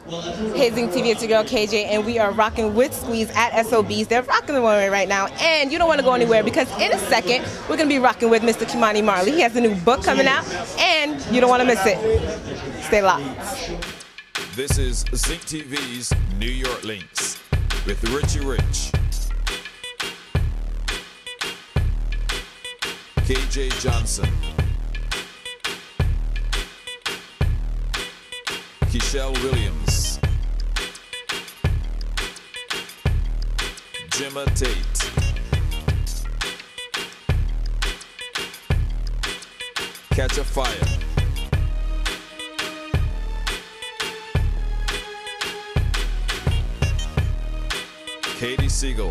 Hazing TV, it's your girl KJ, and we are rocking with Squeeze at SOBs. They're rocking the one right now, and you don't want to go anywhere because in a second we're going to be rocking with Mr. Ky-Mani Marley. He has a new book coming out, and you don't want to miss it. Stay locked. This is Zinc TV's New York Links with Richie Rich, KJ Johnson, Kishelle Williams, Gemma Tate, Catch a Fire, Katie Siegel,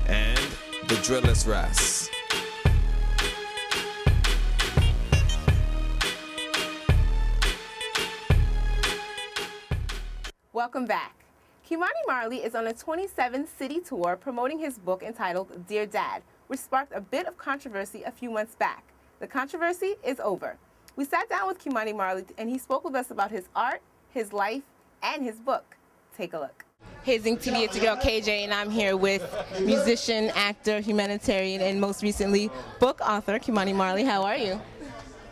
and the Dreadless Ras. Welcome back. Ky-Mani Marley is on a 27-city tour promoting his book entitled Dear Dad, which sparked a bit of controversy a few months back. The controversy is over. We sat down with Ky-Mani Marley and he spoke with us about his art, his life, and his book. Take a look. Hazing TV, it's your girl KJ, and I'm here with musician, actor, humanitarian, and most recently, book author Ky-Mani Marley. How are you?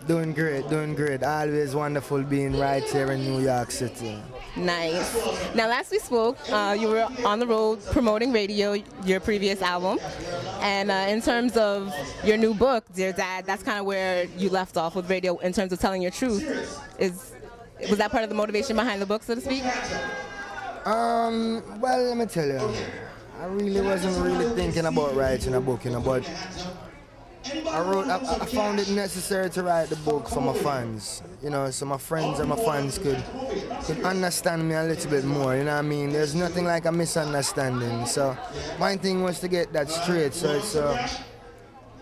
Doing great, doing great. Always wonderful being right here in New York City. Nice. Now, last we spoke, you were on the road promoting radio, your previous album. And in terms of your new book, Dear Dad, that's kind of where you left off with radio in terms of telling your truth. Was that part of the motivation behind the book, so to speak? Well, let me tell you, I really wasn't really thinking about writing a book, but I found it necessary to write the book for my fans, so my friends and my fans could understand me a little bit more, you know what I mean? There's nothing like a misunderstanding, so my thing was to get that straight, so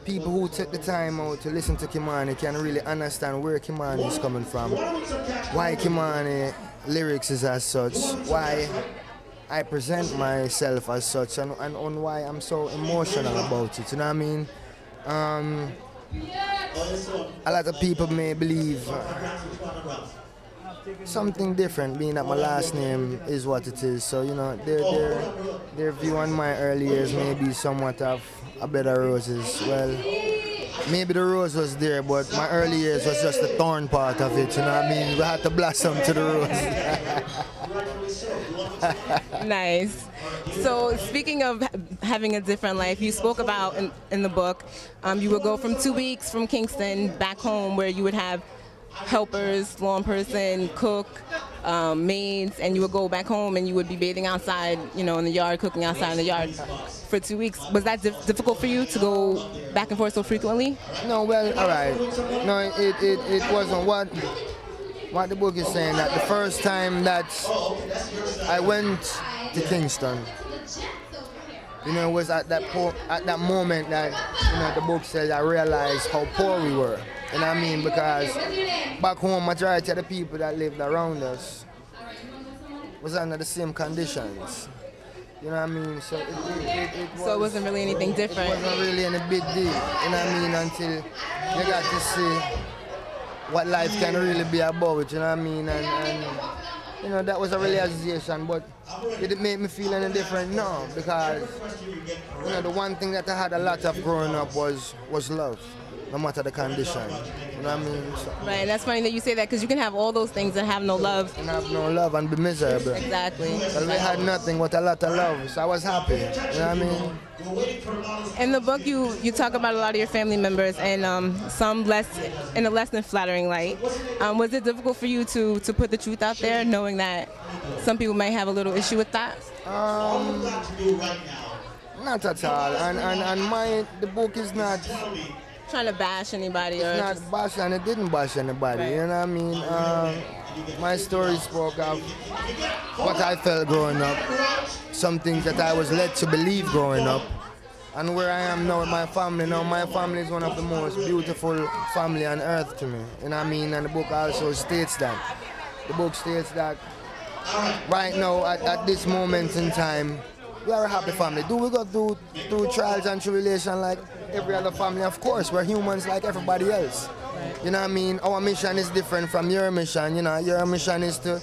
people who take the time out to listen to Ky-Mani can really understand where Ky-Mani is coming from, why Ky-Mani lyrics is as such, why I present myself as such, and on why I'm so emotional about it, you know what I mean? A lot of people may believe something different, being that my last name is what it is. So, their view on my early years may be somewhat of a bed of roses. Well, maybe the rose was there, but my early years was just the thorn part of it, you know what I mean? We had to blossom to the rose. Nice. So speaking of having a different life, you spoke about in the book, you would go from 2 weeks from Kingston back home where you would have helpers, lawn person, cook, maids, and you would go back home and you would be bathing outside, in the yard, cooking outside in the yard for 2 weeks. Was that difficult for you to go back and forth so frequently? No, well, all right. No, it wasn't what the book is saying, that the first time that I went to Kingston, was at that moment that, the book says I realized how poor we were. You know what I mean? Because back home, majority of the people that lived around us was under the same conditions. You know what I mean? So it wasn't really anything different. It wasn't really any big deal. You know what I mean? Until you got to see what life can really be about, you know what I mean? And that was a realization, but it didn't make me feel any different, no, because, the one thing that I had a lot of growing up was love, no matter the condition, you know what I mean? So, right, and that's funny that you say that, because you can have all those things and have no love. And have no love and be miserable. Exactly. Well, we had nothing but a lot of love, so I was happy, you know what I mean? In the book, you talk about a lot of your family members, and some in a less than flattering light. Was it difficult for you to put the truth out there, knowing that some people might have a little issue with that? Not at all. And the book is not trying to bash anybody. It's not bash, and it didn't bash anybody. Right. You know what I mean? My story spoke of what I felt growing up, some things that I was led to believe growing up, and where I am now with my family. Now my family is one of the most beautiful family on earth to me. You know what I mean? And the book also states that. The book states that right now, at this moment in time, we are a happy family. Do we go through trials and tribulations like every other family? Of course, we're humans like everybody else. You know what I mean? Our mission is different from your mission. You know, your mission is to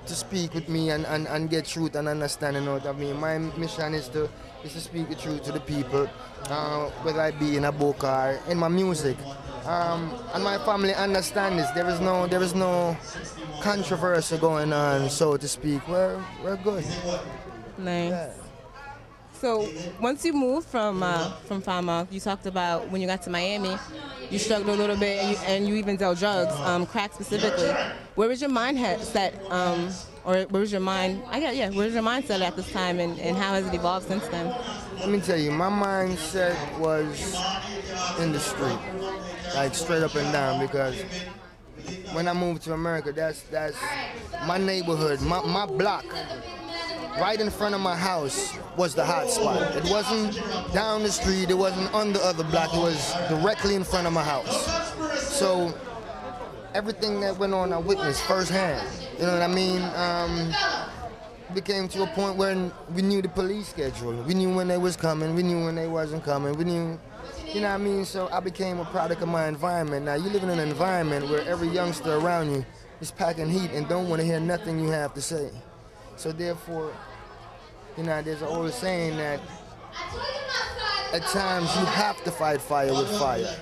speak with me and get truth and understanding out of me. My mission is to speak the truth to the people, whether I be in a book or in my music. And my family understand this. There is no controversy going on, so to speak. We're good. Nice. Yeah. So once you moved from Fama, you talked about when you got to Miami, you struggled a little bit and you even dealt drugs, crack specifically. Where was your mind set, or where was your mind? Where was your mindset at this time, and how has it evolved since then? Let me tell you, my mindset was in the street, like straight up and down, because when I moved to America, that's my neighborhood, my block. Right in front of my house was the hot spot. It wasn't down the street, it wasn't on the other block, it was directly in front of my house. So everything that went on I witnessed firsthand. You know what I mean? We came to a point where we knew the police schedule. We knew when they was coming, we knew when they wasn't coming, we knew, you know what I mean? So I became a product of my environment. Now you live in an environment where every youngster around you is packing heat and don't want to hear nothing you have to say. So therefore, you know, there's an old saying that at times you have to fight fire with fire.